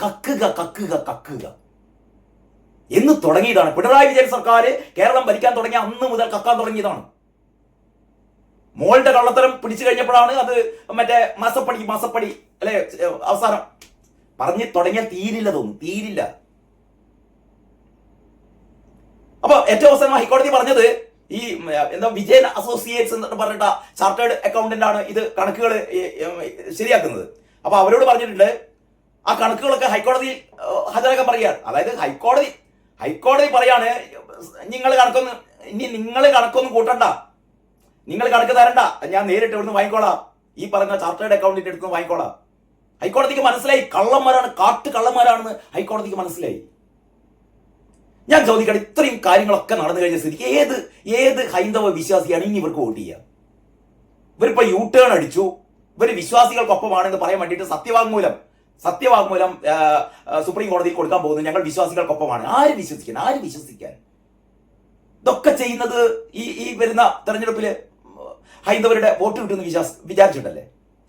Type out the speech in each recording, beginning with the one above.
കക്കുക കക്കുക കക്കുക എന്ന് തുടങ്ങിയതാണ്. പിണറായി വിജയൻ സർക്കാർ കേരളം ഭരിക്കാൻ തുടങ്ങിയ അന്ന് മുതൽ കക്കാൻ തുടങ്ങിയതാണ്. മോളുടെ കള്ളത്തരം പിടിച്ചു കഴിഞ്ഞപ്പോഴാണ് അത് മറ്റേ മാസപ്പടി അല്ലെ അവസാനം പറഞ്ഞ് തുടങ്ങിയാൽ തീരില്ല, തീരില്ല. അപ്പൊ ഏറ്റവും അവസാനം ഹൈക്കോടതി പറഞ്ഞത് ഈ വിജയൻ അസോസിയേറ്റ്സ് എന്ന് പറഞ്ഞിട്ട ചാർട്ടേഡ് അക്കൗണ്ടന്റ് ആണ് ഇത് കണക്കുകൾ ശരിയാക്കുന്നത്. അപ്പൊ അവരോട് പറഞ്ഞിട്ടുണ്ട് ആ കണക്കുകളൊക്കെ ഹൈക്കോടതിയിൽ ഹാജരാക്കാൻ പറയുകയാണ്. അതായത് ഹൈക്കോടതി പറയാണ് നിങ്ങൾ കണക്കൊന്നും കൂട്ടണ്ട, നിങ്ങൾ കണക്ക് തരണ്ട, ഞാൻ നേരിട്ട് ഇവിടുന്ന് വാങ്ങിക്കോളാം, ഈ പറഞ്ഞ ചാർട്ടേഡ് അക്കൗണ്ടിന്റെ അടുത്ത് വാങ്ങിക്കോളാം. ഹൈക്കോടതിക്ക് മനസ്സിലായി കള്ളന്മാരാണ്, കള്ളന്മാരാണെന്ന് ഹൈക്കോടതിക്ക് മനസ്സിലായി. ഞാൻ ചോദിക്കട്ടെ, ഇത്രയും കാര്യങ്ങളൊക്കെ നടന്നു കഴിഞ്ഞ സ്ഥിതിക്ക് ഏത് ഹൈന്ദവ വിശ്വാസിയാണ് ഇനി ഇവർക്ക് വോട്ട് ചെയ്യുക? ഇവരിപ്പോ യു ടേൺ അടിച്ചു, ഇവർ വിശ്വാസികൾക്കൊപ്പമാണെന്ന് പറയാൻ വേണ്ടിയിട്ട് സത്യവാങ്മൂലം സുപ്രീം കോടതിയിൽ കൊടുക്കാൻ പോകുന്നു. ഞങ്ങൾ വിശ്വാസികൾക്കൊപ്പമാണ്. ആര് വിശ്വസിക്കാൻ? ഇതൊക്കെ ചെയ്യുന്നത് ഈ വരുന്ന തെരഞ്ഞെടുപ്പില് ഹൈന്ദവരുടെ വോട്ട് കിട്ടുമെന്ന് വിചാരിച്ചിട്ടല്ലേ?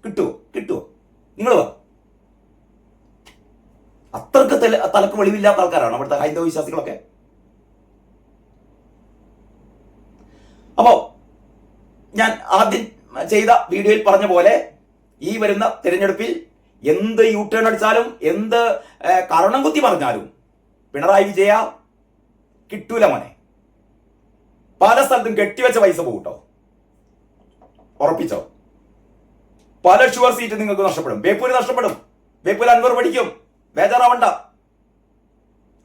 കിട്ടുമോ? നിങ്ങൾ അത്രക്ക് തലക്ക് വെളിവില്ലാത്ത ആൾക്കാരാണ് അവിടുത്തെ ഹൈന്ദവ വിശ്വാസികളൊക്കെ. അപ്പോ ഞാൻ ആദ്യം ചെയ്ത വീഡിയോയിൽ പറഞ്ഞ പോലെ ഈ വരുന്ന തിരഞ്ഞെടുപ്പിൽ എന്ത് യു ടേൺ അടിച്ചാലും എന്ത് കരണം കുത്തി പറഞ്ഞാലും പിണറായി വിജയ കിട്ടൂല മോനെ. പല സ്ഥലത്തും കെട്ടിവെച്ച പൈസ പോകട്ടോ, ഉറപ്പിച്ചോ. പല ഷുവർ സീറ്റ് നിങ്ങൾക്ക് നഷ്ടപ്പെടും. ബേപ്പൂര് നഷ്ടപ്പെടും. ബേപ്പൂർ അൻവർ പഠിക്കും, ബേജാറാവണ്ട.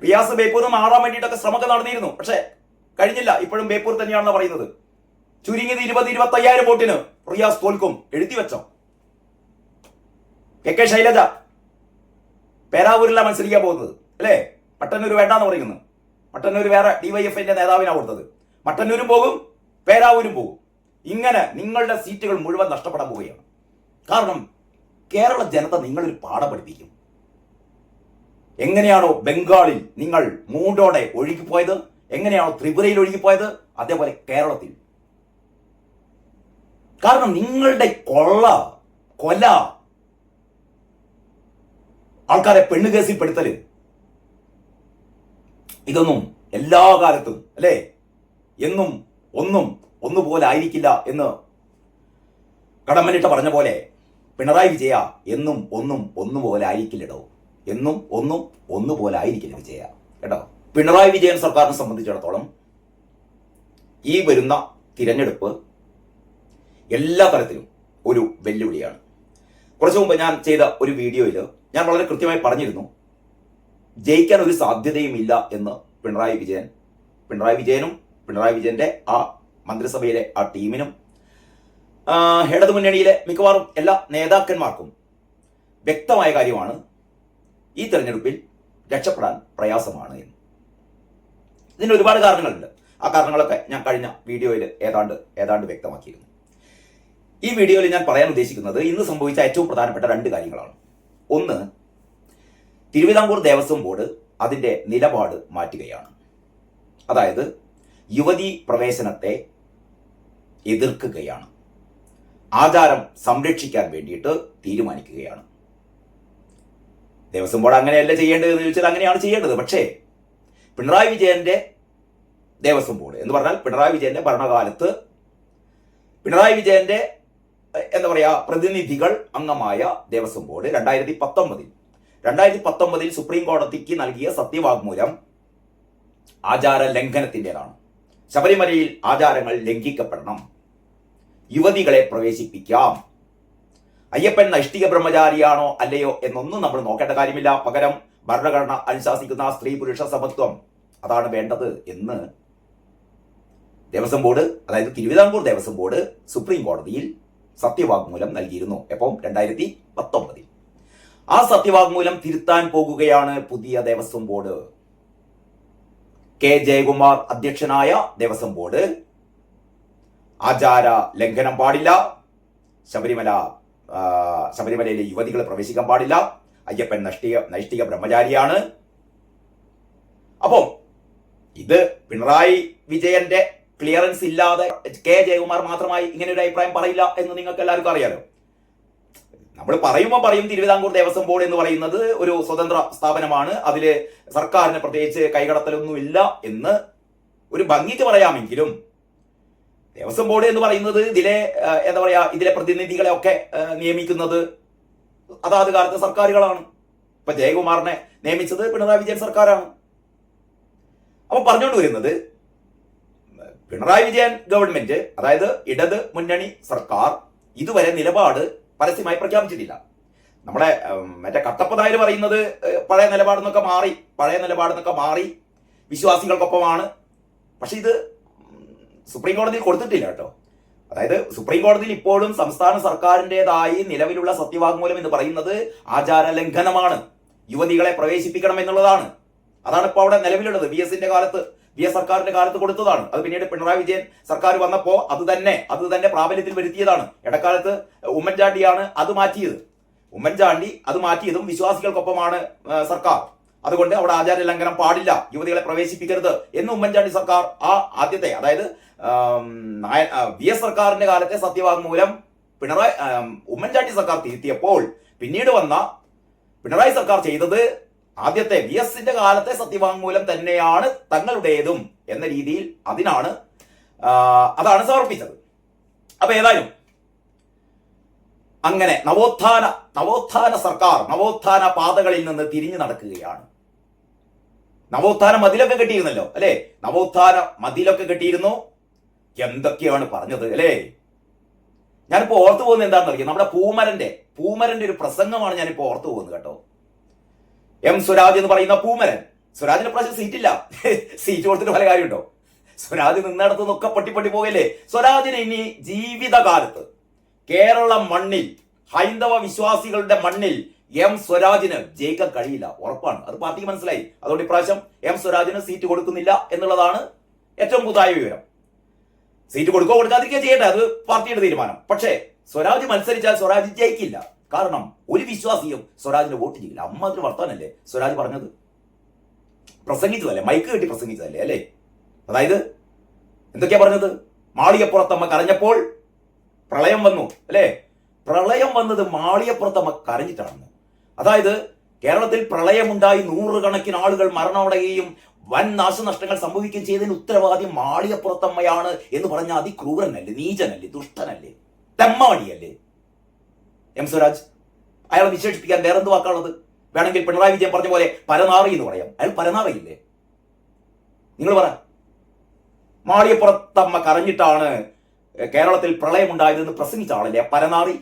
റിയാസ് ബേപ്പൂർ മാറാൻ വേണ്ടിയിട്ടൊക്കെ ശ്രമമൊക്കെ നടന്നിരുന്നു, പക്ഷെ കഴിഞ്ഞില്ല. ഇപ്പോഴും ബേപ്പൂർ തന്നെയാണെന്ന് പറയുന്നത്. ചുരുങ്ങിയത് 20-25,000 വോട്ടിന് റിയാസ് തോൽക്കും, എഴുതി വെച്ചോ. കെ ശൈലജ പേരാവൂരിലാണ് മത്സരിക്കാൻ പോകുന്നത് അല്ലേ? മട്ടന്നൂർ വേണ്ടാന്ന് പറയുന്നു. മട്ടന്നൂർ വേറെ ഡിവൈഎഫ്ഐന്റെ നേതാവിനാണ് കൊടുത്തത്. മട്ടന്നൂരും പോകും, പേരാവൂരും പോകും. ഇങ്ങനെ നിങ്ങളുടെ സീറ്റുകൾ മുഴുവൻ നഷ്ടപ്പെടാൻ പോവുകയാണ്. കാരണം കേരള ജനത നിങ്ങളൊരു പാഠം പഠിപ്പിക്കും. എങ്ങനെയാണോ ബംഗാളിൽ നിങ്ങൾ മൂണ്ടോടെ ഒഴുകിപ്പോയത്, എങ്ങനെയാണോ ത്രിപുരയിൽ ഒഴുകിപ്പോയത്, അതേപോലെ കേരളത്തിൽ. കാരണം നിങ്ങളുടെ കൊല, ആൾക്കാരെ പെണ്ണുകേസിൽ പെടുത്തല്, ഇതൊന്നും എല്ലാ കാലത്തും അല്ലേ എന്നും ഒന്നുപോലെ ആയിരിക്കില്ല എന്ന് കടമ്മനിട്ട പറഞ്ഞ പോലെ പിണറായി വിജയ എന്നും ഒന്നുപോലെ ആയിരിക്കില്ലടോ. എന്നും ഒന്നുപോലെ ആയിരിക്കില്ല വിജയ കേട്ടോ. പിണറായി വിജയൻ സർക്കാരിനെ സംബന്ധിച്ചിടത്തോളം ഈ വരുന്ന തിരഞ്ഞെടുപ്പ് എല്ലാ തരത്തിലും ഒരു വെല്ലുവിളിയാണ്. കുറച്ചു മുമ്പ് ഞാൻ ചെയ്ത ഒരു വീഡിയോയിൽ ഞാൻ വളരെ കൃത്യമായി പറഞ്ഞിരുന്നു, ജയിക്കാൻ ഒരു സാധ്യതയും ഇല്ല എന്ന് പിണറായി വിജയനും പിണറായി വിജയന്റെ ആ മന്ത്രിസഭയിലെ ആ ടീമിനും ഇടതു മുന്നണിയിലെ മിക്കവാറും എല്ലാ നേതാക്കന്മാർക്കും വ്യക്തമായ കാര്യമാണ് ഈ തെരഞ്ഞെടുപ്പിൽ രക്ഷപ്പെടാൻ പ്രയാസമാണ് എന്ന്. ഇതിന് ഒരുപാട് കാരണങ്ങളുണ്ട്. ആ കാരണങ്ങളൊക്കെ ഞാൻ കഴിഞ്ഞ വീഡിയോയിൽ ഏതാണ്ട് വ്യക്തമാക്കിയിരുന്നു. ഈ വീഡിയോയിൽ ഞാൻ പറയാൻ ഉദ്ദേശിക്കുന്നത് ഇന്ന് സംഭവിച്ച ഏറ്റവും പ്രധാനപ്പെട്ട 2 കാര്യങ്ങളാണ്. ഒന്ന്, തിരുവിതാംകൂർ ദേവസ്വം ബോർഡ് അതിന്റെ നിലപാട് മാറ്റുകയാണ്. അതായത് യുവതി പ്രവേശനത്തെ എതിർക്കുകയാണ്. ആചാരം സംരക്ഷിക്കാൻ വേണ്ടിയിട്ട് തീരുമാനിക്കുകയാണ്. ദേവസ്വം ബോർഡ് അങ്ങനെയല്ല ചെയ്യേണ്ടത് എന്ന് ചോദിച്ചാൽ അങ്ങനെയാണ് ചെയ്യേണ്ടത്. പക്ഷേ പിണറായി വിജയന്റെ ദേവസ്വം ബോർഡ് എന്ന് പറഞ്ഞാൽ പിണറായി വിജയന്റെ ഭരണകാലത്ത് പിണറായി വിജയന്റെ പ്രതിനിധികൾ അംഗമായ ദേവസ്വം ബോർഡ് 2019 സുപ്രീം കോടതിക്ക് നൽകിയ സത്യവാങ്മൂലം ആചാര ലംഘനത്തിൻ്റെതാണ്. ശബരിമലയിൽ ആചാരങ്ങൾ ലംഘിക്കപ്പെടണം, യുവതികളെ പ്രവേശിപ്പിക്കാം. അയ്യപ്പൻ നൈഷ്ഠിക ബ്രഹ്മചാരിയാണോ അല്ലയോ എന്നൊന്നും നമ്മൾ നോക്കേണ്ട കാര്യമില്ല. പകരം ഭരണഘടന അനുശാസിക്കുന്ന സ്ത്രീ പുരുഷ സമത്വം അതാണ് വേണ്ടത് എന്ന് ദേവസ്വം ബോർഡ്, അതായത് തിരുവിതാംകൂർ ദേവസ്വം ബോർഡ് സുപ്രീം കോടതിയിൽ സത്യവാങ്മൂലം നൽകിയിരുന്നു. എപ്പം 2019. ആ സത്യവാങ്മൂലം തിരുത്താൻ പോകുകയാണ് പുതിയ ദേവസ്വം ബോർഡ്. കെ ജയകുമാർ അധ്യക്ഷനായ ദേവസ്വം ബോർഡ് ആചാര ലംഘനം പാടില്ല, ശബരിമലയിലെ യുവതികളെ പ്രവേശിക്കാൻ പാടില്ല, അയ്യപ്പൻ നൈഷ്ഠിക ബ്രഹ്മചാരിയാണ്. അപ്പോൾ ഇത് പിണറായി വിജയന്റെ ക്ലിയറൻസ് ഇല്ലാതെ കെ ജയകുമാർ മാത്രമായി ഇങ്ങനെ ഒരു അഭിപ്രായം പറയില്ല എന്ന് നിങ്ങൾക്ക് എല്ലാവർക്കും അറിയാലോ. നമ്മൾ പറയുമ്പോൾ പറയും തിരുവിതാംകൂർ ദേവസ്വം ബോർഡ് എന്ന് പറയുന്നത് ഒരു സ്വതന്ത്ര സ്ഥാപനമാണ്, അതില് സർക്കാരിന് പ്രത്യേകിച്ച് കൈകടത്തലൊന്നുമില്ല എന്ന് ഒരു ഭംഗിക്ക് പറയാമെങ്കിലും ദേവസ്വം ബോർഡ് എന്ന് പറയുന്നത് ഇതിലെ എന്താ പറയാ, ഇതിലെ പ്രതിനിധികളെ ഒക്കെ നിയമിക്കുന്നത് അതാത് കാലത്തെ സർക്കാരുകളാണ്. ഇപ്പൊ ജയകുമാറിനെ നിയമിച്ചത് പിണറായി വിജയൻ സർക്കാരാണ്. അപ്പൊ പറഞ്ഞുകൊണ്ട് വരുന്നത് പിണറായി വിജയൻ ഗവൺമെന്റ്, അതായത് ഇടത് മുന്നണി സർക്കാർ ഇതുവരെ നിലപാട് പരസ്യമായി പ്രഖ്യാപിച്ചിട്ടില്ല. നമ്മുടെ മറ്റേ കട്ടപ്പ നായർ പറയുന്നത് പഴയ നിലപാടെന്നൊക്കെ മാറി വിശ്വാസികൾക്കൊപ്പമാണ്. പക്ഷെ ഇത് സുപ്രീം കോടതിയിൽ കൊടുത്തിട്ടില്ല കേട്ടോ. അതായത് സുപ്രീം കോടതിയിൽ ഇപ്പോഴും സംസ്ഥാന സർക്കാരിൻ്റെതായി നിലവിലുള്ള സത്യവാങ്മൂലം എന്ന് പറയുന്നത് ആചാര ലംഘനമാണ്, യുവതികളെ പ്രവേശിപ്പിക്കണം എന്നുള്ളതാണ്. അതാണ് ഇപ്പോൾ അവിടെ നിലവിലുള്ളത്. വി എസ് സർക്കാരിന്റെ കാലത്ത് കൊടുത്തതാണ്. അത് പിന്നീട് പിണറായി വിജയൻ സർക്കാർ വന്നപ്പോൾ അത് തന്നെ പ്രാബല്യത്തിൽ വരുത്തിയതാണ്. ഇടക്കാലത്ത് ഉമ്മൻചാണ്ടിയാണ് അത് മാറ്റിയത്. ഉമ്മൻചാണ്ടി അത് മാറ്റിയതും വിശ്വാസികൾക്കൊപ്പമാണ് സർക്കാർ. അതുകൊണ്ട് അവിടെ ആചാര ലംഘനം പാടില്ല, യുവതികളെ പ്രവേശിപ്പിക്കരുത് എന്ന് ഉമ്മൻചാണ്ടി സർക്കാർ ആ ആദ്യത്തെ, അതായത് വി എസ് സർക്കാരിന്റെ കാലത്തെ സത്യവാങ്മൂലം ഉമ്മൻചാണ്ടി സർക്കാർ തിരുത്തിയപ്പോൾ പിന്നീട് വന്ന പിണറായി സർക്കാർ ചെയ്തത് ആദ്യത്തെ വി എസിന്റെ കാലത്തെ സത്യവാങ്മൂലം തന്നെയാണ് തങ്ങളുടേതും എന്ന രീതിയിൽ അതാണ് സമർപ്പിച്ചത്. അപ്പൊ ഏതായാലും അങ്ങനെ നവോത്ഥാന സർക്കാർ നവോത്ഥാന പാതകളിൽ നിന്ന് തിരിഞ്ഞു നടക്കുകയാണ്. നവോത്ഥാന മതിലൊക്കെ കെട്ടിയിരുന്നല്ലോ അല്ലെ, നവോത്ഥാന മതിലൊക്കെ കെട്ടിയിരുന്നു. എന്തൊക്കെയാണ് പറഞ്ഞത് അല്ലേ. ഞാനിപ്പോ ഓർത്തു പോകുന്നത് എന്താണെന്ന് അറിയാം, നമ്മുടെ പൂമരന്റെ ഒരു പ്രസംഗമാണ് ഞാനിപ്പോ ഓർത്തു പോകുന്നത് കേട്ടോ. എം സ്വരാജ് എന്ന് പറയുന്ന പൂമരൻ, സ്വരാജിന് പ്രാവശ്യം സീറ്റില്ല, സീറ്റ് കൊടുത്തിട്ട് പല കാര്യമുണ്ടോ? സ്വരാജ് നിന്നിടത്ത് നിന്നൊക്കെ പൊട്ടി പോകല്ലേ. സ്വരാജിന് ഇനി ജീവിതകാലത്ത് കേരള മണ്ണിൽ ഹൈന്ദവ വിശ്വാസികളുടെ മണ്ണിൽ എം സ്വരാജിന് ജയിക്കാൻ കഴിയില്ല, ഉറപ്പാണ്. അത് പാർട്ടിക്ക് മനസ്സിലായി. അതുകൊണ്ട് ഇപ്രാവശ്യം എം സ്വരാജിന് സീറ്റ് കൊടുക്കുന്നില്ല എന്നുള്ളതാണ് ഏറ്റവും പുതിയ വിവരം. സീറ്റ് കൊടുക്കാതിരിക്കുക ചെയ്യട്ടെ, അത് പാർട്ടിയുടെ തീരുമാനം. പക്ഷേ സ്വരാജ് മത്സരിച്ചാൽ സ്വരാജ് ജയിക്കില്ല. കാരണം ഒരു വിശ്വാസിയും സ്വരാജിന് വോട്ട് ചെയ്യില്ല. അമ്മ വർത്താനല്ലേ സ്വരാജ് പറഞ്ഞത്, പ്രസംഗിച്ചതല്ലേ, മൈക്ക് കെട്ടി പ്രസംഗിച്ചതല്ലേ അല്ലേ. അതായത് എന്തൊക്കെയാ പറഞ്ഞത്? മാളികപ്പുറത്തമ്മ കരഞ്ഞപ്പോൾ പ്രളയം വന്നു അല്ലേ. പ്രളയം വന്നത് മാളികപ്പുറത്തമ്മ കരഞ്ഞിട്ടാണ്. അതായത് കേരളത്തിൽ പ്രളയമുണ്ടായി നൂറുകണക്കിന് ആളുകൾ മരണമടയുകയും വൻ നാശനഷ്ടങ്ങൾ സംഭവിക്കുകയും ചെയ്തതിന് ഉത്തരവാദി മാളികപ്പുറത്തമ്മയാണ് എന്ന് പറഞ്ഞ അതിക്രൂരനല്ലേ, നീചനല്ലേ, ദുഷ്ടനല്ലേ, തെമ്മാടിയല്ലേ എം സ്വരാജ്. അയാളെ വിശേഷിപ്പിക്കാൻ വേറെന്ത് വാക്കാണുള്ളത്? വേണമെങ്കിൽ പിണറായി വിജയൻ പറഞ്ഞ പോലെ പരനാറി എന്ന് പറയാം. അയാൾ പരനാറിയില്ലേ? നിങ്ങൾ പറ. മാളികപ്പുറത്തമ്മ കരഞ്ഞിട്ടാണ് കേരളത്തിൽ പ്രളയമുണ്ടായതെന്ന് പ്രസംഗിച്ച ആളല്ലേ പരനാറി.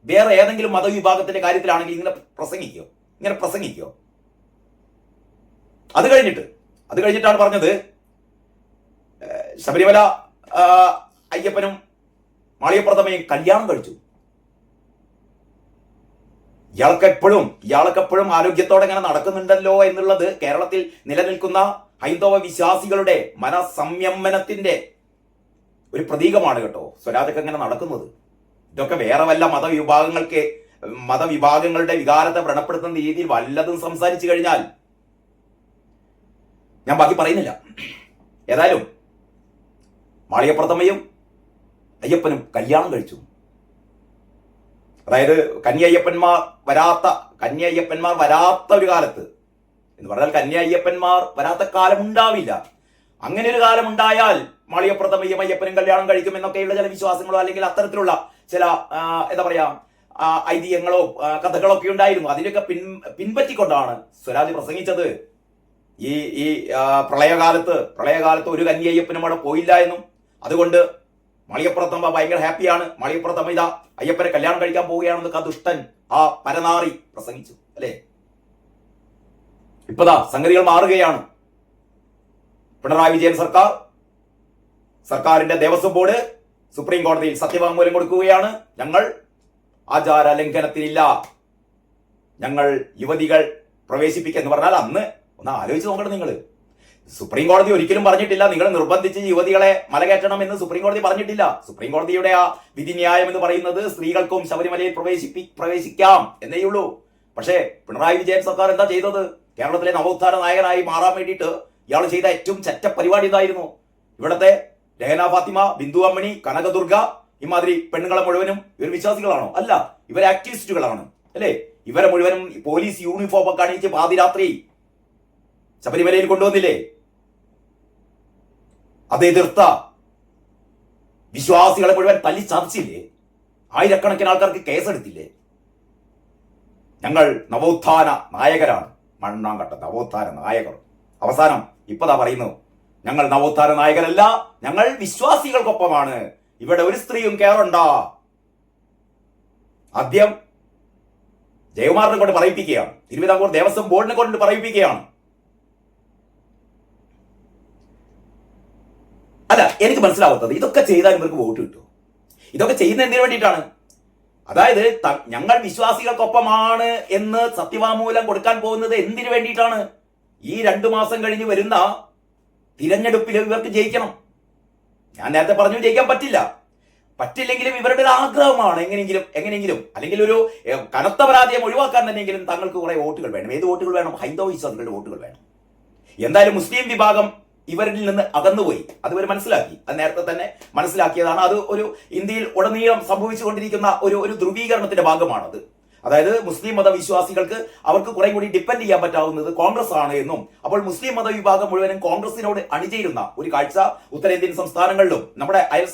വേറെ ഏതെങ്കിലും മതവിഭാഗത്തിന്റെ കാര്യത്തിലാണെങ്കിൽ ഇങ്ങനെ പ്രസംഗിക്കോ? അത് കഴിഞ്ഞിട്ടാണ് പറഞ്ഞത് ശബരിമല അയ്യപ്പനും മാളികപ്പുറത്തമ്മയും കല്യാണം കഴിച്ചു. ഇയാൾക്കെപ്പോഴും ആരോഗ്യത്തോടെ ഇങ്ങനെ നടക്കുന്നുണ്ടല്ലോ എന്നുള്ളത് കേരളത്തിൽ നിലനിൽക്കുന്ന ഹൈന്ദവ വിശ്വാസികളുടെ മനസംയമനത്തിന്റെ ഒരു പ്രതീകമാണ് കേട്ടോ. സ്വരാജൊക്കെ ഇങ്ങനെ നടക്കുന്നത്. ഇതൊക്കെ വേറെ വല്ല മതവിഭാഗങ്ങളുടെ വികാരത്തെ വ്രണപ്പെടുത്തുന്ന രീതിയിൽ വല്ലതും സംസാരിച്ചു കഴിഞ്ഞാൽ ഞാൻ ബാക്കി പറയുന്നില്ല. ഏതായാലും മാളികപ്പുറത്തമ്മയും അയ്യപ്പനും കല്യാണം കഴിച്ചു. അതായത് കന്യയ്യപ്പന്മാർ വരാത്ത ഒരു കാലത്ത് എന്ന് പറഞ്ഞാൽ കന്യയ്യപ്പന്മാർ വരാത്ത കാലം ഉണ്ടാവില്ല. അങ്ങനെ ഒരു കാലം ഉണ്ടായാൽ മാളികപ്പുറത്തമ്മയും അയ്യപ്പനും കല്യാണം കഴിക്കും എന്നൊക്കെയുള്ള ചില വിശ്വാസങ്ങളോ അല്ലെങ്കിൽ അത്തരത്തിലുള്ള ചില എന്താ പറയാ ഐതിഹ്യങ്ങളോ കഥകളോ ഒക്കെ ഉണ്ടായിരുന്നു. അതിനൊക്കെ പിൻപറ്റിക്കൊണ്ടാണ് സ്വരാജ് പ്രസംഗിച്ചത്. ഈ പ്രളയകാലത്ത് ഒരു കന്യയ്യപ്പനും അവിടെ പോയില്ല എന്നും അതുകൊണ്ട് മാളികപ്പുറത്തമ്മ ഭയങ്കര ഹാപ്പിയാണ്, മാളികപ്പുറത്തമ്മ ഇതാ അയ്യപ്പനെ കല്യാണം കഴിക്കാൻ പോവുകയാണെന്നൊക്കെ ദുഷ്ടൻ ആ പരനാറി പ്രസംഗിച്ചു അല്ലേ. ഇപ്പതാ സംഗതികൾ മാറുകയാണ്. പിണറായി വിജയൻ സർക്കാരിന്റെ ദേവസ്വം ബോർഡ് സുപ്രീം കോടതിയിൽ സത്യവാങ്മൂലം കൊടുക്കുകയാണ്. ഞങ്ങൾ ആചാര ലംഘനത്തിനില്ല, ഞങ്ങൾ യുവതികൾ പ്രവേശിപ്പിക്കുക പറഞ്ഞാൽ അന്ന് ഒന്ന് ആലോചിച്ച് നോക്കണം. നിങ്ങൾ സുപ്രീം കോടതി ഒരിക്കലും പറഞ്ഞിട്ടില്ല നിങ്ങൾ നിർബന്ധിച്ച് യുവതികളെ മലകയറ്റണം എന്ന് സുപ്രീം കോടതി പറഞ്ഞിട്ടില്ല. സുപ്രീം കോടതിയുടെ ആ വിധിന്യായം എന്ന് പറയുന്നത് സ്ത്രീകൾക്കും ശബരിമലയിൽ പ്രവേശിക്കാം എന്നേ ഉള്ളൂ. പക്ഷേ പിണറായി വിജയൻ സർക്കാർ എന്താ ചെയ്തത്? കേരളത്തിലെ നവോത്ഥാന നായകനായി മാറാൻ വേണ്ടിയിട്ട് ഇയാൾ ചെയ്ത ഏറ്റവും ചെറ്റ പരിപാടി ഇതായിരുന്നു. ഇവിടത്തെ രഹന ഫാത്തിമ, ബിന്ദു അമ്മണി, കനകദുർഗ, ഇമാതിരി പെണ്ണുങ്ങളെ മുഴുവനും ഇവർ വിശ്വാസികളാണോ? അല്ല, ഇവർ ആക്ടിവിസ്റ്റുകളാണ്, അല്ലേ? ഇവരെ മുഴുവനും പോലീസ് യൂണിഫോം ഒക്കെ അണിയിച്ച് പാതിരാത്രി ശബരിമലയിൽ കൊണ്ടുവന്നില്ലേ? അത് എതിർത്ത വിശ്വാസികളെ മുഴുവൻ തല്ലി ചതച്ചില്ലേ? ആയിരക്കണക്കിന് ആൾക്കാർക്ക് കേസെടുത്തില്ലേ? ഞങ്ങൾ നവോത്ഥാന നായകരാണ്, മണ്ണാങ്കട്ട നവോത്ഥാന നായകർ. അവസാനം ഇപ്പതാ പറയുന്നു, ഞങ്ങൾ നവോത്ഥാന നായകരല്ല, ഞങ്ങൾ വിശ്വാസികൾക്കൊപ്പമാണ്, ഇവിടെ ഒരു സ്ത്രീയും കേറണ്ട. ആദ്യം ജയകുമാറിനെ കൊണ്ട് പറയിപ്പിക്കുകയാണ്, തിരുവിതാംകൂർ ദേവസ്വം ബോർഡിനെ കൊണ്ട് പറയിപ്പിക്കുകയാണ്. അല്ല, എനിക്ക് മനസ്സിലാവാത്തത് ഇതൊക്കെ ചെയ്താൽ ഇവർക്ക് വോട്ട് കിട്ടും. ഇതൊക്കെ ചെയ്യുന്ന എന്തിനു വേണ്ടിയിട്ടാണ്? അതായത് ഞങ്ങൾ വിശ്വാസികൾക്കൊപ്പമാണ് എന്ന് സത്യവാങ്മൂലം കൊടുക്കാൻ പോകുന്നത് എന്തിനു വേണ്ടിയിട്ടാണ്? ഈ 2 മാസം കഴിഞ്ഞ് വരുന്ന തിരഞ്ഞെടുപ്പിൽ ഇവർക്ക് ജയിക്കണം. ഞാൻ നേരത്തെ പറഞ്ഞു ജയിക്കാൻ പറ്റില്ലെങ്കിലും ഇവരുടെ ഒരു ആഗ്രഹമാണ് എങ്ങനെയെങ്കിലും അല്ലെങ്കിൽ ഒരു കനത്ത പരാജയം ഒഴിവാക്കാൻ തന്നെയെങ്കിലും തങ്ങൾക്ക് കുറെ വോട്ടുകൾ വേണം. ഏത് വോട്ടുകൾ വേണം? ഹൈന്ദവ വിശ്വാസികളുടെ വോട്ടുകൾ വേണം. എന്തായാലും മുസ്ലിം വിഭാഗം ഇവരിൽ നിന്ന് അകന്നുപോയി, അത് ഇവർ മനസ്സിലാക്കി. അത് നേരത്തെ തന്നെ മനസ്സിലാക്കിയതാണ്. അത് ഒരു ഇന്ത്യയിൽ ഉടനീളം സംഭവിച്ചുകൊണ്ടിരിക്കുന്ന ഒരു ധ്രുവീകരണത്തിന്റെ ഭാഗമാണത്. അതായത് മുസ്ലിം മതവിശ്വാസികൾക്ക് അവർക്ക് കുറെ കൂടി ഡിപ്പെൻഡ് ചെയ്യാൻ പറ്റാവുന്നത് കോൺഗ്രസ് ആണ് എന്നും, അപ്പോൾ മുസ്ലിം മതവിഭാഗം മുഴുവനും കോൺഗ്രസിനോട് അണിചേരുന്ന ഒരു കാഴ്ച ഉത്തരേന്ത്യൻ സംസ്ഥാനങ്ങളിലും നമ്മുടെ അയൽ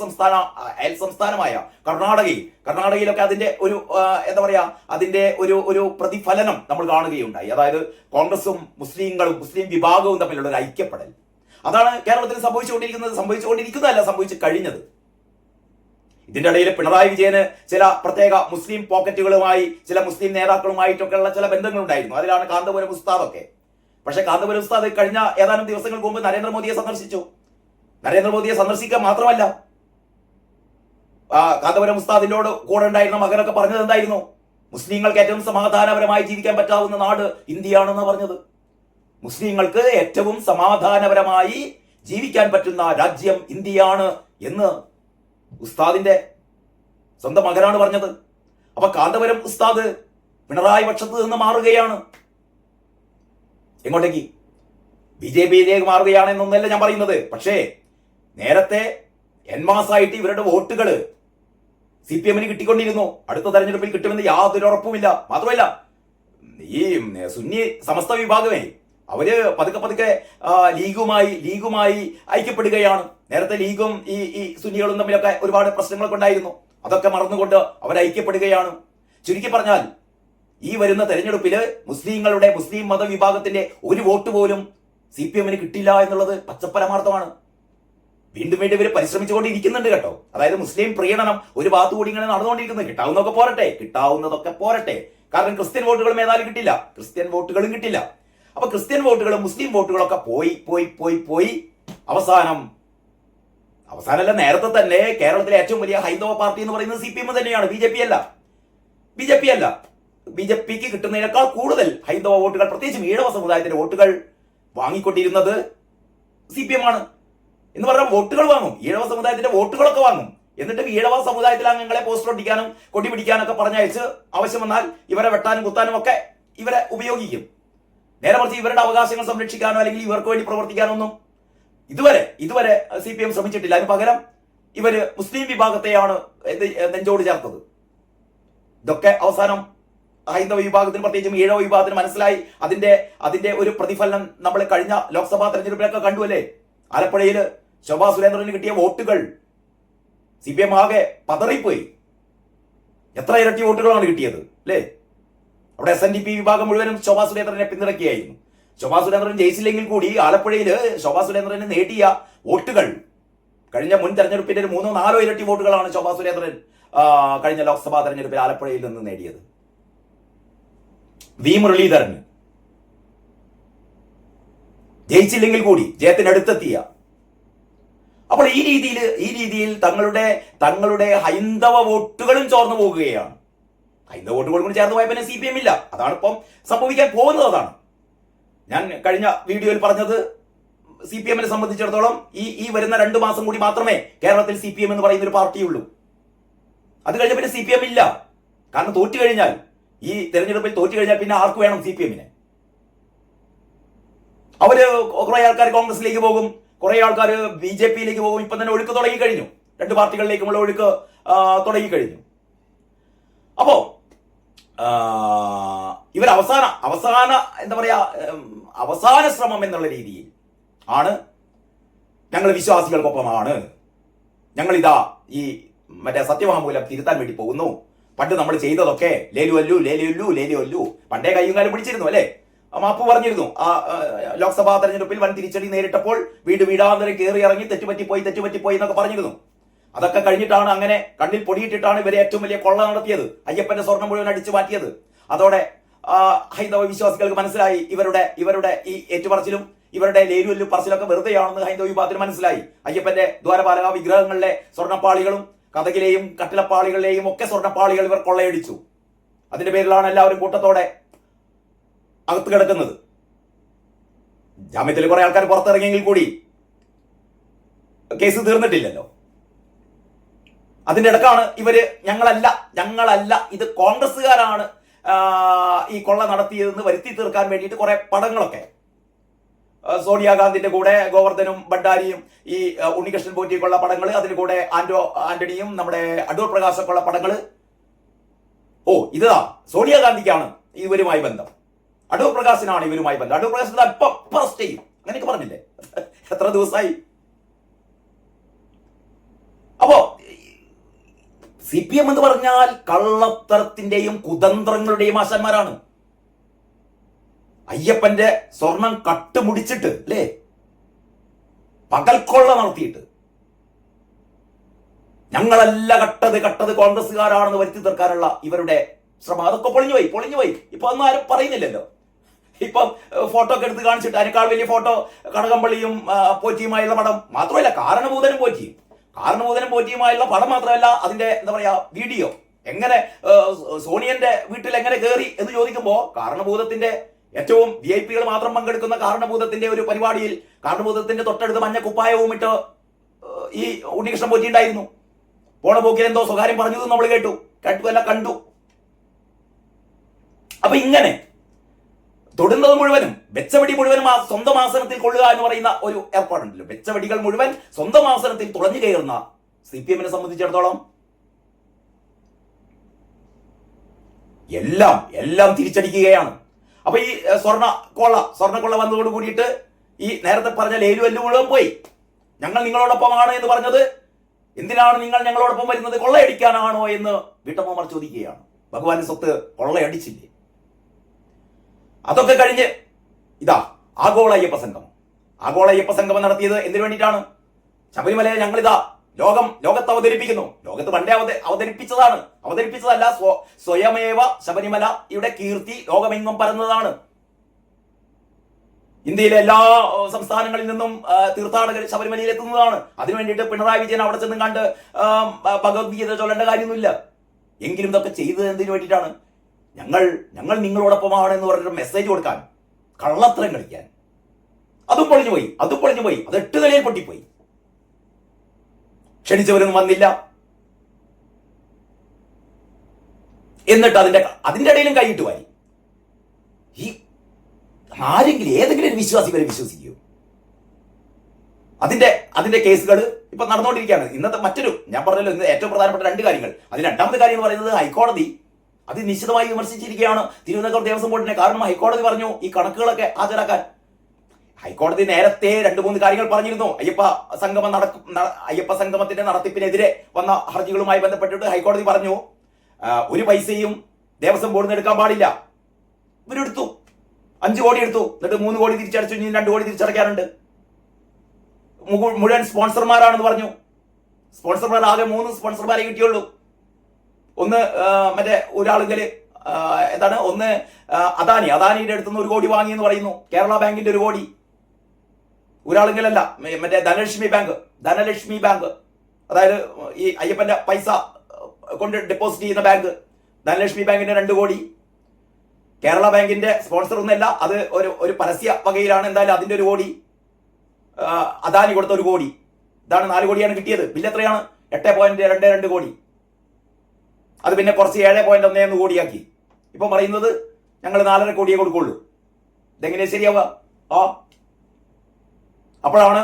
സംസ്ഥാനമായ കർണാടകയിലൊക്കെ അതിന്റെ ഒരു എന്താ പറയാ, അതിന്റെ ഒരു പ്രതിഫലനം നമ്മൾ കാണുകയുണ്ടായി. അതായത് കോൺഗ്രസും മുസ്ലിം വിഭാഗവും തമ്മിലുള്ള ഒരു ഐക്യപ്പെടൽ. അതാണ് കേരളത്തിൽ സംഭവിച്ചു കഴിഞ്ഞത്. ഇതിന്റെ ഇടയിൽ പിണറായി വിജയന് ചില പ്രത്യേക മുസ്ലിം പോക്കറ്റുകളുമായി ചില മുസ്ലിം നേതാക്കളുമായിട്ടൊക്കെയുള്ള ചില ബന്ധങ്ങളുണ്ടായിരുന്നു. അതിലാണ് കാന്തപുരം ഉസ്താദൊക്കെ. പക്ഷെ കാന്തപുരം ഉസ്താദ് കഴിഞ്ഞ ഏതാനും ദിവസങ്ങൾക്ക് മുമ്പ് നരേന്ദ്രമോദിയെ സന്ദർശിച്ചു. നരേന്ദ്രമോദിയെ സന്ദർശിക്കുക മാത്രമല്ല, കാന്തപുരം ഉസ്താദിനോട് കൂടെ ഉണ്ടായിരുന്ന മകനൊക്കെ പറഞ്ഞത് എന്തായിരുന്നു? മുസ്ലിങ്ങൾക്ക് ഏറ്റവും സമാധാനപരമായി ജീവിക്കാൻ പറ്റാവുന്ന നാട് ഇന്ത്യയാണെന്ന് പറഞ്ഞത്. മുസ്ലിങ്ങൾക്ക് ഏറ്റവും സമാധാനപരമായി ജീവിക്കാൻ പറ്റുന്ന രാജ്യം ഇന്ത്യയാണ് എന്ന് ഉസ്താദിന്റെ സ്വന്തം മകനാണ് പറഞ്ഞത്. അപ്പൊ കാന്തപുരം ഉസ്താദ് പിണറായി പക്ഷത്ത് നിന്ന് മാറുകയാണ്. എങ്ങോട്ടേക്ക്? BJPയിലേക്ക് മാറുകയാണെന്നൊന്നല്ല ഞാൻ പറയുന്നത്. പക്ഷേ നേരത്തെ മാസമായിട്ട് ഇവരുടെ വോട്ടുകൾ CPM-ന് കിട്ടിക്കൊണ്ടിരുന്നു. അടുത്ത തെരഞ്ഞെടുപ്പിൽ കിട്ടുമെന്ന് യാതൊരു ഉറപ്പുമില്ല. മാത്രമല്ല ഈ സുന്നി സമസ്ത വിഭാഗമേ അവര് പതുക്കെ ലീഗുമായി ഐക്യപ്പെടുകയാണ്. നേരത്തെ ലീഗും ഈ സുന്നികളും തമ്മിലൊക്കെ ഒരുപാട് പ്രശ്നങ്ങളൊക്കെ ഉണ്ടായിരുന്നു. അതൊക്കെ മറന്നുകൊണ്ട് അവർ ഐക്യപ്പെടുകയാണ്. ചുരുക്കി പറഞ്ഞാൽ ഈ വരുന്ന തെരഞ്ഞെടുപ്പില് മുസ്ലിം മതവിഭാഗത്തിന്റെ ഒരു വോട്ട് പോലും CPM-ന് കിട്ടില്ല എന്നുള്ളത് പച്ചപ്പരമാർത്ഥമാണ്. വീണ്ടും ഇവർ പരിശ്രമിച്ചുകൊണ്ടിരിക്കുന്നുണ്ട് കേട്ടോ. അതായത് മുസ്ലിം പ്രീണനം ഒരു ഭാഗത്തു കൂടി ഇങ്ങനെ നടന്നുകൊണ്ടിരിക്കുന്നത്. കിട്ടാവുന്നതൊക്കെ പോരട്ടെ. കാരണം ക്രിസ്ത്യൻ വോട്ടുകളും ഏതായാലും കിട്ടില്ല, ക്രിസ്ത്യൻ വോട്ടുകളും കിട്ടില്ല. അപ്പൊ ക്രിസ്ത്യൻ വോട്ടുകളും മുസ്ലിം വോട്ടുകളൊക്കെ പോയി അവസാനമല്ല, നേരത്തെ തന്നെ കേരളത്തിലെ ഏറ്റവും വലിയ ഹൈന്ദവ പാർട്ടി എന്ന് പറയുന്നത് CPM തന്നെയാണ്, BJP അല്ല. BJPക്ക് കിട്ടുന്നതിനേക്കാൾ കൂടുതൽ ഹൈന്ദവ വോട്ടുകൾ, പ്രത്യേകിച്ചും ഈഴവ സമുദായത്തിന്റെ വോട്ടുകൾ വാങ്ങിക്കൊണ്ടിരുന്നത് CPM ആണ്. എന്ന് പറഞ്ഞാൽ വോട്ടുകൾ വാങ്ങും, ഈഴവ സമുദായത്തിന്റെ വോട്ടുകളൊക്കെ വാങ്ങും. എന്നിട്ട് ഈഴവ സമുദായത്തിലെ അംഗങ്ങളെ പോസ്റ്റർ ഒട്ടിക്കാനും കൊടി പിടിക്കാനൊക്കെ പറഞ്ഞയച്ച് ആവശ്യം വന്നാൽ ഇവരെ വെട്ടാനും കുത്താനും ഒക്കെ ഇവരെ ഉപയോഗിക്കും. നേരെ മറിച്ച് ഇവരുടെ അവകാശങ്ങൾ സംരക്ഷിക്കാനോ അല്ലെങ്കിൽ ഇവർക്ക് വേണ്ടി പ്രവർത്തിക്കാനോ ഒന്നും ഇതുവരെ CPM ശ്രമിച്ചിട്ടില്ല. അതിന് പകരം ഇവര് മുസ്ലിം വിഭാഗത്തെയാണ് നെഞ്ചോട് ചേർത്തത്. ഇതൊക്കെ അവസാനം ഹൈന്ദവ വിഭാഗത്തിന്, പ്രത്യേകിച്ചും ഈഴവ വിഭാഗത്തിന് മനസ്സിലായി. അതിന്റെ ഒരു പ്രതിഫലനം നമ്മൾ കഴിഞ്ഞ ലോക്സഭാ തെരഞ്ഞെടുപ്പിലൊക്കെ കണ്ടു അല്ലേ? ആലപ്പുഴയില് ശോഭാ സുരേന്ദ്രന് കിട്ടിയ വോട്ടുകൾ CPM ആകെ പതറിപ്പോയി. എത്ര ഇരട്ടി വോട്ടുകളാണ് കിട്ടിയത് അല്ലേ? അവിടെ SNDP വിഭാഗം മുഴുവനും ശോഭാ സുരേന്ദ്രനെ പിന്തുണയ്ക്കുകയായിരുന്നു. ശോഭാ സുരേന്ദ്രൻ ജയിച്ചില്ലെങ്കിൽ കൂടി ആലപ്പുഴയില് ശോഭാ സുരേന്ദ്രന് നേടിയ വോട്ടുകൾ കഴിഞ്ഞ മുൻ തെരഞ്ഞെടുപ്പിന്റെ 3-4 ഇരട്ടി വോട്ടുകളാണ് ശോഭാ സുരേന്ദ്രൻ കഴിഞ്ഞ ലോക്സഭാ തെരഞ്ഞെടുപ്പിൽ ആലപ്പുഴയിൽ നിന്ന് നേടിയത്. വി മുരളീധരൻ ജയിച്ചില്ലെങ്കിൽ കൂടി ജയത്തിനടുത്തെത്തിയ. അപ്പോൾ ഈ രീതിയിൽ തങ്ങളുടെ ഹൈന്ദവ വോട്ടുകളും ചോർന്നു പോകുകയാണ്. ഹൈന്ദവ വോട്ടുകളും കൂടി ചേർന്ന് പോയ പിന്നെ CPM ഇല്ല. അതാണ് ഇപ്പം സംഭവിക്കാൻ പോകുന്നത്. അതാണ് ഞാൻ കഴിഞ്ഞ വീഡിയോയിൽ പറഞ്ഞത്. CPM-നെ സംബന്ധിച്ചിടത്തോളം ഈ വരുന്ന 2 മാസം കൂടി മാത്രമേ കേരളത്തിൽ CPM എന്ന് പറയുന്ന ഒരു പാർട്ടിയുള്ളൂ. അത് കഴിഞ്ഞ പിന്നെ CPM ഇല്ല. കാരണം ഈ തെരഞ്ഞെടുപ്പിൽ തോറ്റു കഴിഞ്ഞാൽ പിന്നെ ആർക്ക് വേണം CPM-നെ? അവര് കുറെ ആൾക്കാർ കോൺഗ്രസിലേക്ക് പോകും, കുറെ ആൾക്കാർ BJPയിലേക്ക് പോകും. ഇപ്പം തന്നെ ഒഴുക്ക് തുടങ്ങി കഴിഞ്ഞു. 2 പാർട്ടികളിലേക്കുമുള്ള ഒഴുക്ക് തുടങ്ങിക്കഴിഞ്ഞു. അപ്പോ ഇവർ അവസാന എന്താ പറയാ അവസാന ശ്രമം എന്നുള്ള രീതിയിൽ ആണ് ഞങ്ങൾ വിശ്വാസികൾക്കൊപ്പമാണ്, ഞങ്ങളിതാ ഈ മറ്റേ സത്യവാങ്മൂലം തിരുത്താൻ വേണ്ടി പോകുന്നു, പണ്ട് നമ്മൾ ചെയ്തതൊക്കെ ലേലു പണ്ടേ കയ്യും കാലം പിടിച്ചിരുന്നു അല്ലേ, മാപ്പ് പറഞ്ഞിരുന്നു. ആ ലോക്സഭാ തെരഞ്ഞെടുപ്പിൽ വൻ തിരിച്ചടി നേരിട്ടപ്പോൾ വീടാന്തരം കയറി ഇറങ്ങി തെറ്റുപറ്റിപ്പോയി എന്നൊക്കെ പറഞ്ഞിരുന്നു. അതൊക്കെ കഴിഞ്ഞിട്ടാണ് അങ്ങനെ കണ്ണിൽ പൊടിയിട്ടിട്ടാണ് ഇവരെ ഏറ്റവും വലിയ കൊള്ള നടത്തിയത്, അയ്യപ്പന്റെ സ്വർണം മുഴുവൻ അടിച്ചു മാറ്റിയത്. അതോടെ ഹൈന്ദവ വിശ്വാസികൾക്ക് മനസ്സിലായി ഇവരുടെ ഈ ഏറ്റുപറച്ചിലും ഇവരുടെ ലേലുവല്ലു പറച്ചിലൊക്കെ വെറുതെയാണെന്ന് ഹൈന്ദവ വിഭാഗത്തിന് മനസ്സിലായി. അയ്യപ്പന്റെ ദ്വാരപാലക വിഗ്രഹങ്ങളിലെ സ്വർണ്ണപ്പാളികളും കഥകിലെയും കട്ടിലപ്പാളികളിലെയും ഒക്കെ സ്വർണ്ണപ്പാളികൾ ഇവർ കൊള്ളയടിച്ചു. അതിന്റെ പേരിലാണ് എല്ലാവരും കൂട്ടത്തോടെ അകത്ത് കിടക്കുന്നത്. ജാമ്യത്തിൽ കുറെ ആൾക്കാർ പുറത്തിറങ്ങിയെങ്കിൽ കൂടി കേസ് തീർന്നിട്ടില്ലല്ലോ. അതിന്റെ ഇടക്കാണ് ഇവര് ഞങ്ങളല്ല ഇത് കോൺഗ്രസ്സുകാരാണ് ഈ കൊള്ള നടത്തിയതെന്ന് വരുത്തി തീർക്കാൻ വേണ്ടിയിട്ട് കുറെ പടങ്ങളൊക്കെ സോണിയാഗാന്ധിന്റെ കൂടെ ഗോവർദ്ധനും ഭണ്ഡാരിയും ഈ ഉണ്ണികൃഷ്ണൻ പോറ്റിയൊക്കെയുള്ള പടങ്ങൾ, അതിന് കൂടെ ആന്റണിയും നമ്മുടെ അടൂർ പ്രകാശൊക്കെയുള്ള പടങ്ങൾ. ഇതാ സോണിയാഗാന്ധിക്കാണ് ഇവരുമായി ബന്ധം, അടൂർ പ്രകാശിനാണ് ഇവരുമായി ബന്ധം, അടൂർ പ്രകാശ് അല്പം അറസ്റ്റ് ചെയ്യും അങ്ങനെയൊക്കെ പറഞ്ഞില്ലേ, എത്ര ദിവസമായി. അപ്പോ CPM എന്ന് പറഞ്ഞാൽ കള്ളത്തരത്തിന്റെയും കുതന്ത്രങ്ങളുടെയും ആശാന്മാരാണ്. അയ്യപ്പന്റെ സ്വർണം കട്ടുമുടിച്ചിട്ട് അല്ലേ, പകൽക്കൊള്ള നടത്തിയിട്ട് ഞങ്ങളല്ല കട്ടത് കോൺഗ്രസ്സുകാരാണെന്ന് വരുത്തി തീർക്കാനുള്ള ഇവരുടെ ശ്രമം അതൊക്കെ പൊളിഞ്ഞു പോയി. ഇപ്പൊ ഒന്നും ആരും പറയുന്നില്ലല്ലോ. ഇപ്പം ഫോട്ടോ ഒക്കെ എടുത്ത് കാണിച്ചിട്ട് അതിനേക്കാൾ വലിയ ഫോട്ടോ കടകംപള്ളിയും പോറ്റിയുമായുള്ള പടം മാത്രമല്ല, കാരണഭൂതനും പോറ്റിയുമായുള്ള പടം മാത്രമല്ല, അതിന്റെ എന്താ പറയാ വീഡിയോ എങ്ങനെ സോണിയന്റെ വീട്ടിൽ എങ്ങനെ കയറി എന്ന് ചോദിക്കുമ്പോ കാരണഭൂതത്തിന്റെ ഏറ്റവും VIP മാത്രം പങ്കെടുക്കുന്ന കാരണഭൂതത്തിന്റെ ഒരു പരിപാടിയിൽ കാരണഭൂതത്തിന്റെ തൊട്ടടുത്ത് മഞ്ഞ കുപ്പായവും ഇട്ട് ഈ ഉണ്ണികൃഷ്ണൻ പോറ്റി ഉണ്ടായിരുന്നു. പോണ പോക്കിൽ എന്തോ സ്വകാര്യം പറഞ്ഞത് നമ്മൾ കണ്ടു. അപ്പൊ ഇങ്ങനെ തൊടുന്നത് മുഴുവനും വെച്ചവെടി മുഴുവനും ആ സ്വന്തം ആസനത്തിൽ കൊള്ളുക എന്ന് പറയുന്ന ഒരു ഏർപ്പാടുണ്ടല്ലോ. വെച്ചവെടികൾ മുഴുവൻ സ്വന്തം ആസനത്തിൽ തുളഞ്ഞു കയറുന്ന CPM സംബന്ധിച്ചിടത്തോളം എല്ലാം തിരിച്ചടിക്കുകയാണ്. അപ്പൊ ഈ സ്വർണ്ണക്കൊള്ള വന്നതോട് കൂടിയിട്ട് ഈ നേരത്തെ പറഞ്ഞ ലേലുവല്ലു മുഴുവൻ പോയി. ഞങ്ങൾ നിങ്ങളോടൊപ്പമാണ് എന്ന് പറഞ്ഞത് എന്തിനാണ് നിങ്ങൾ ഞങ്ങളോടൊപ്പം വരുന്നത്, കൊള്ളയടിക്കാനാണോ എന്ന് വീട്ടമ്മമാർ ചോദിക്കുകയാണ്. ഭഗവാന്റെ സ്വത്ത് കൊള്ളയടിച്ചില്ലേ? അതൊക്കെ കഴിഞ്ഞ് ഇതാ ആഗോള അയ്യപ്പ സംഗമം നടത്തിയത് എന്തിനു വേണ്ടിയിട്ടാണ്? ശബരിമലയെ ഞങ്ങളിതാ ലോകത്ത് അവതരിപ്പിക്കുന്നു. ലോകത്ത് പണ്ടേ അവതരിപ്പിച്ചതല്ല, സ്വയമേവ ശബരിമലയുടെ കീർത്തി ലോകമെങ്ങും പരന്നതാണ്. ഇന്ത്യയിലെ എല്ലാ സംസ്ഥാനങ്ങളിൽ നിന്നും തീർത്ഥാടകർ ശബരിമലയിൽ എത്തുന്നതാണ്. അതിനു വേണ്ടിയിട്ട് പിണറായി വിജയൻ അവിടെ ചെന്നും കണ്ട് ഭഗവത്ഗീത ചൊല്ലേണ്ട കാര്യമൊന്നുമില്ല. എങ്കിലും ഇതൊക്കെ ചെയ്തത് എന്തിനു വേണ്ടിയിട്ടാണ്? ഞങ്ങൾ നിങ്ങളോടൊപ്പമാണ് എന്ന് പറഞ്ഞൊരു മെസ്സേജ് കൊടുക്കാൻ, കള്ളത്തരം കളിക്കാൻ. അതും പൊളിഞ്ഞു പോയി. അത് 8 നിലയിൽ പൊട്ടിപ്പോയി. ക്ഷണിച്ചവരൊന്നും വന്നില്ല. എന്നിട്ട് അതിന്റെ ഇടയിലും കൈയിട്ട് വാരി. ഈ ഏതെങ്കിലും ഒരു വിശ്വാസി വരെ വിശ്വസിക്കൂ? അതിന്റെ കേസുകൾ ഇപ്പൊ നടന്നുകൊണ്ടിരിക്കുകയാണ്. ഇന്നത്തെ ഞാൻ പറഞ്ഞല്ലോ, ഇന്ന് ഏറ്റവും പ്രധാനപ്പെട്ട 2 കാര്യങ്ങൾ. അതിൽ 2ാമത്തെ കാര്യം എന്ന് പറയുന്നത് ഹൈക്കോടതി അത് നിശ്ചിതമായി വിമർശിച്ചിരിക്കുകയാണ് തിരുവനന്തപുരം ദേവസ്വം ബോർഡിനെ. കാരണം ഹൈക്കോടതി പറഞ്ഞു ഈ കണക്കുകളൊക്കെ ഹാജരാക്കാൻ. ഹൈക്കോടതി നേരത്തെ 2-3 കാര്യങ്ങൾ പറഞ്ഞിരുന്നു. അയ്യപ്പ സംഗമത്തിന്റെ നടത്തിപ്പിനെതിരെ വന്ന ഹർജികളുമായി ബന്ധപ്പെട്ടിട്ട് ഹൈക്കോടതി പറഞ്ഞു ഒരു പൈസയും ദേവസ്വം ബോർഡിൽ നിന്ന് എടുക്കാൻ പാടില്ല. ഇവരെടുത്തു, 5 കോടി എടുത്തു. എന്നിട്ട് 3 കോടി തിരിച്ചടച്ചു, ഇനി 2 കോടി തിരിച്ചടയ്ക്കാനുണ്ട്. മുഴുവൻ സ്പോൺസർമാരാണെന്ന് പറഞ്ഞു. സ്പോൺസർമാർ ആകെ 3 സ്പോൺസർമാരെ കിട്ടിയുള്ളൂ. ഒന്ന് മറ്റേ ഒരാളുകള് ഒന്ന് അദാനിയുടെ അടുത്തുനിന്ന് 1 കോടി വാങ്ങി എന്ന് പറയുന്നു. കേരള ബാങ്കിന്റെ 1 കോടി. ഒരാളുകളല്ല, മറ്റേ ധനലക്ഷ്മി ബാങ്ക്, അതായത് ഈ അയ്യപ്പന്റെ പൈസ കൊണ്ട് ഡെപ്പോസിറ്റ് ചെയ്യുന്ന ബാങ്ക്, ധനലക്ഷ്മി ബാങ്കിന്റെ 2 കോടി. കേരള ബാങ്കിന്റെ സ്പോൺസർ ഒന്നല്ല, അത് ഒരു പരസ്യ വകയിലാണ്. എന്തായാലും അതിന്റെ 1 കോടി. അദാനി കൊടുത്ത 1 കോടി. ഇതാണ് 4 കോടിയാണ് കിട്ടിയത്. ബില്ല് എത്രയാണ്? 8.22 കോടി. അത് പിന്നെ കുറച്ച് 7.11 കോടിയാക്കി. ഇപ്പൊ പറയുന്നത് ഞങ്ങൾ 4.5 കോടിയെ കൊടുക്കുള്ളൂ. ഇതെങ്ങനെയാ ശരിയാവുക? അപ്പോഴാണ്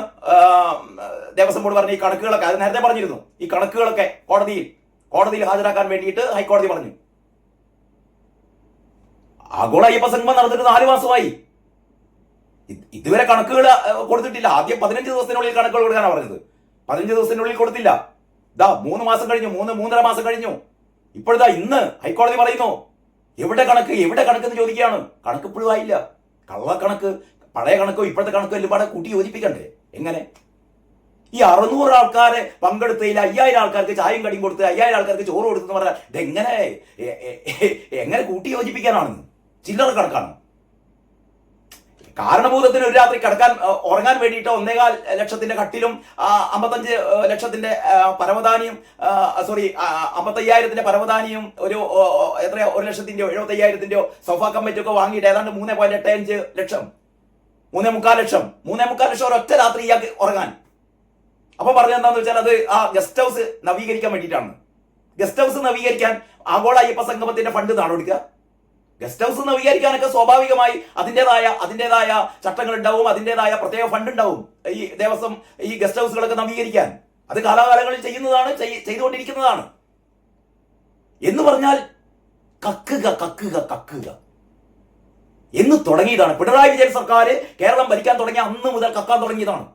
ദേവസ്വം ബോർഡ് പറഞ്ഞ ഈ കണക്കുകളൊക്കെ, അത് നേരത്തെ പറഞ്ഞിരുന്നു, ഈ കണക്കുകളൊക്കെ കോടതിയിൽ കോടതിയിൽ ഹാജരാക്കാൻ വേണ്ടിയിട്ട് ഹൈക്കോടതി പറഞ്ഞു. ആഗോള അയ്യപ്പ സംഗമം നടന്നിട്ട് 4 മാസമായി. ഇതുവരെ കണക്കുകൾ കൊടുത്തിട്ടില്ല. ആദ്യം 15 ദിവസത്തിനുള്ളിൽ കണക്കുകൾ കൊടുക്കാനാണ് പറഞ്ഞത്. 15 ദിവസത്തിനുള്ളിൽ കൊടുത്തില്ല. 3 മാസം കഴിഞ്ഞു, 3.5 മാസം കഴിഞ്ഞു. ഇപ്പോഴാ ഇന്ന് ഹൈക്കോടതി പറയുന്നു എവിടെ കണക്ക് എന്ന് ചോദിക്കുകയാണ്. കണക്ക് ഇപ്പോഴും ആയില്ല. കള്ളക്കണക്ക്, പഴയ കണക്കോ ഇപ്പോഴത്തെ കണക്കോ എല്ലാം പാടെ കൂട്ടി യോജിപ്പിക്കണ്ടേ? എങ്ങനെ ഈ 600 ആൾക്കാരെ പങ്കെടുത്തതിൽ 5000 ആൾക്കാർക്ക് ചായയും കടിയും കൊടുത്ത് 5000 ആൾക്കാർക്ക് ചോറ് കൊടുത്തെന്ന് പറഞ്ഞാൽ ഇതെങ്ങനെ എങ്ങനെ കൂട്ടി യോജിപ്പിക്കാനാണെന്ന്? ചില്ലറ കണക്കാണ്. കാരണഭൂതത്തിന് ഒരു രാത്രി കിടക്കാൻ ഉറങ്ങാൻ വേണ്ടിയിട്ട് 1.25 ലക്ഷത്തിന്റെ കട്ടിലും 55 ലക്ഷത്തിന്റെ പരവതാനിയും 55,000ത്തിന്റെ പരവതാനിയും ഒരു എത്രയോ 1,00,000ന്റെയോ 75,000ന്റെയോ സോഫ കമ്മിറ്റൊക്കെ വാങ്ങിയിട്ട് ഏതാണ്ട് 3.85 ലക്ഷം 3.25 ലക്ഷം 3.25 ലക്ഷം ഒരൊറ്റ രാത്രി ഇയാൾക്ക് ഉറങ്ങാൻ. അപ്പൊ പറഞ്ഞെന്താന്ന് വെച്ചാൽ അത് ആ ഗസ്റ്റ് ഹൗസ് നവീകരിക്കാൻ വേണ്ടിയിട്ടാണ്. ഗസ്റ്റ് ഹൗസ് നവീകരിക്കാൻ ആഗോള അയ്യപ്പ സംഗമത്തിന്റെ ഫണ്ട് നാടോടിക്കുക. ഗസ്റ്റ് ഹൗസ് നവീകരിക്കാനൊക്കെ സ്വാഭാവികമായി അതിൻ്റെതായ ചട്ടങ്ങൾ ഉണ്ടാവും, അതിൻ്റെതായ പ്രത്യേക ഫണ്ട് ഉണ്ടാവും ഈ ദേവസ്വം ഈ ഗസ്റ്റ് ഹൗസുകളൊക്കെ നവീകരിക്കാൻ. അത് കാലാകാലങ്ങളിൽ ചെയ്തുകൊണ്ടിരിക്കുന്നതാണ്. എന്ന് പറഞ്ഞാൽ കക്കുക എന്ന് തുടങ്ങിയതാണ്. പിണറായി വിജയൻ സർക്കാർ കേരളം ഭരിക്കാൻ തുടങ്ങിയ അന്ന് മുതൽ കക്കാൻ തുടങ്ങിയതാണ്.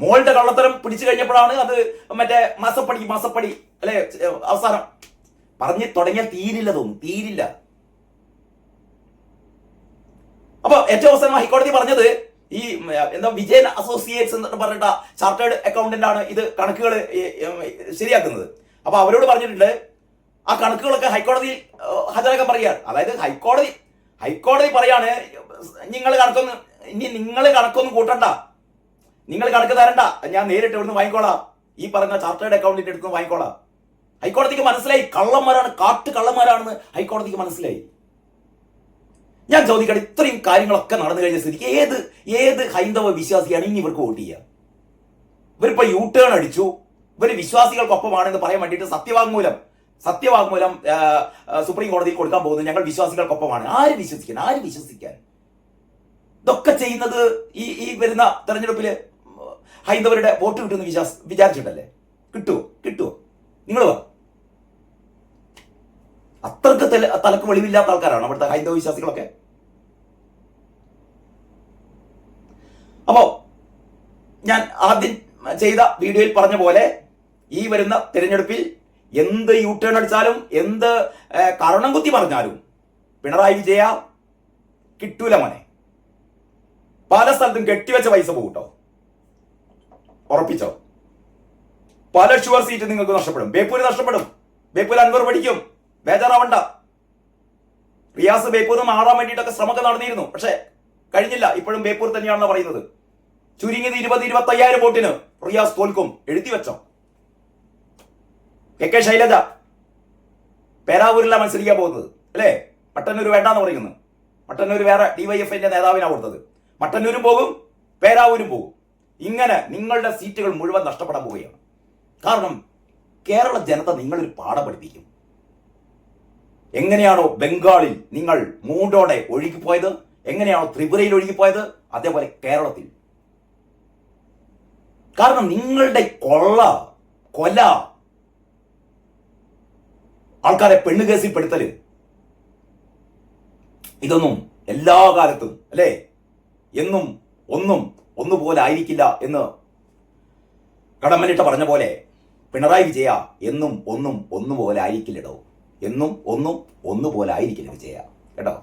മോളുടെ കള്ളത്തരം പിടിച്ചു കഴിഞ്ഞപ്പോഴാണ് അത് മറ്റേ മാസപ്പടി അല്ലെ അവസാനം പറഞ്ഞു തുടങ്ങിയാൽ തീരില്ല. അപ്പൊ ഏറ്റവും അവസാനം ഹൈക്കോടതി പറഞ്ഞത് ഈ വിജയൻ അസോസിയേറ്റ്സ് എന്ന് പറഞ്ഞിട്ട ചാർട്ടേഡ് അക്കൗണ്ടന്റ് ആണ് ഇത് കണക്കുകൾ ശരിയാക്കുന്നത്. അപ്പൊ അവരോട് പറഞ്ഞിട്ടുണ്ട് ആ കണക്കുകളൊക്കെ ഹൈക്കോടതിയിൽ ഹാജരാക്കാൻ പറയുകയാണ്. അതായത് ഹൈക്കോടതി പറയാണ് നിങ്ങൾ കണക്കൊന്നും കൂട്ടണ്ട, നിങ്ങൾ കണക്ക് തരണ്ട, ഞാൻ നേരിട്ട് ഇവിടുന്ന് വാങ്ങിക്കോളാം, ഈ പറയുന്ന ചാർട്ടേഡ് അക്കൗണ്ടിന്റെ അടുത്ത് വാങ്ങിക്കോളാം. ഹൈക്കോടതിക്ക് മനസ്സിലായി കള്ളന്മാരാണ്, കള്ളന്മാരാണെന്ന് ഹൈക്കോടതിക്ക് മനസ്സിലായി. ഞാൻ ചോദിക്കട്ടെ, ഇത്രയും കാര്യങ്ങളൊക്കെ നടന്നു കഴിഞ്ഞ സ്ഥിതിക്ക് ഏത് ഹൈന്ദവ വിശ്വാസിയാണ് ഇനി ഇവർക്ക് വോട്ട് ചെയ്യുക? ഇവരിപ്പോ യു-ടേൺ അടിച്ചു, ഇവർ വിശ്വാസികൾക്കൊപ്പമാണെന്ന് പറയാൻ വേണ്ടിയിട്ട് സത്യവാങ്മൂലം സുപ്രീം കോടതിയിൽ കൊടുക്കാൻ പോകുന്നത് ഞങ്ങൾ വിശ്വാസികൾക്കൊപ്പമാണ്. ആര് വിശ്വസിക്കാൻ? ഇതൊക്കെ ചെയ്യുന്നത് ഈ വരുന്ന തെരഞ്ഞെടുപ്പില് ഹൈന്ദവരുടെ വോട്ട് കിട്ടുമെന്ന് വിചാരിച്ചിട്ടല്ലേ? കിട്ടുമോ? നിങ്ങൾ വാ. അത്രക്ക് തലക്ക് വെളിവില്ലാത്ത ആൾക്കാരാണ് അവിടുത്തെ ഹൈന്ദവ വിശ്വാസികളൊക്കെ. അപ്പോ ഞാൻ ആദ്യം ചെയ്ത വീഡിയോയിൽ പറഞ്ഞ പോലെ ഈ വരുന്ന തിരഞ്ഞെടുപ്പിൽ എന്ത് യു-ടേൺ അടിച്ചാലും എന്ത് കരണം കുത്തി പറഞ്ഞാലും പിണറായി വിജയ കിട്ടൂല മോനെ. പല സ്ഥലത്തും കെട്ടിവെച്ച പൈസ പോകട്ടോ, ഉറപ്പിച്ചോ. പല ഷുവർ സീറ്റ് നിങ്ങൾക്ക് നഷ്ടപ്പെടും. ബേപ്പൂര് നഷ്ടപ്പെടും. ബേപ്പൂർ അൻവർ പഠിക്കും, ബേജാറാവണ്ട. റിയാസ് ബേപ്പൂർ മാറാൻ വേണ്ടിയിട്ടൊക്കെ ശ്രമമൊക്കെ നടന്നിരുന്നു, പക്ഷെ കഴിഞ്ഞില്ല. ഇപ്പോഴും ബേപ്പൂർ തന്നെയാണെന്ന് പറയുന്നത്. ചുരുങ്ങിയത് 20-25,000 വോട്ടിന് റിയാസ് തോൽക്കും, എഴുതി വെച്ചോ. കെ ശൈലജ പേരാവൂരിലാണ് മത്സരിക്കാൻ പോകുന്നത് അല്ലേ? മട്ടന്നൂർ വേണ്ടാന്ന് പറയുന്നു. മട്ടന്നൂർ വേറെ DYFന്റെ നേതാവിനാണ് കൊടുത്തത്. മട്ടന്നൂരും പോകും, പേരാവൂരും പോകും. ഇങ്ങനെ നിങ്ങളുടെ സീറ്റുകൾ മുഴുവൻ നഷ്ടപ്പെടാൻ പോവുകയാണ്. കാരണം കേരള ജനത നിങ്ങളൊരു പാഠം പഠിപ്പിക്കും. എങ്ങനെയാണോ ബംഗാളിൽ നിങ്ങൾ മൂടോടെ ഒഴുകിപ്പോയത്, എങ്ങനെയാണോ ത്രിപുരയിൽ ഒഴുകിപ്പോയത്, അതേപോലെ കേരളത്തിൽ. കാരണം നിങ്ങളുടെ കൊല, ആൾക്കാരെ പെണ്ണുകേസിൽ പെടുത്തല്, ഇതൊന്നും എല്ലാ കാലത്തും അല്ലേ എന്നും ഒന്നുപോലെ ആയിരിക്കില്ല എന്ന് കടമ്മനിട്ട പറഞ്ഞ പോലെ പിണറായി വിജയ എന്നും ഒന്നുപോലെ ആയിരിക്കില്ലടോ. എന്നും ഒന്നുപോലെ ആയിരിക്കില്ല വിജയ കേട്ടോ.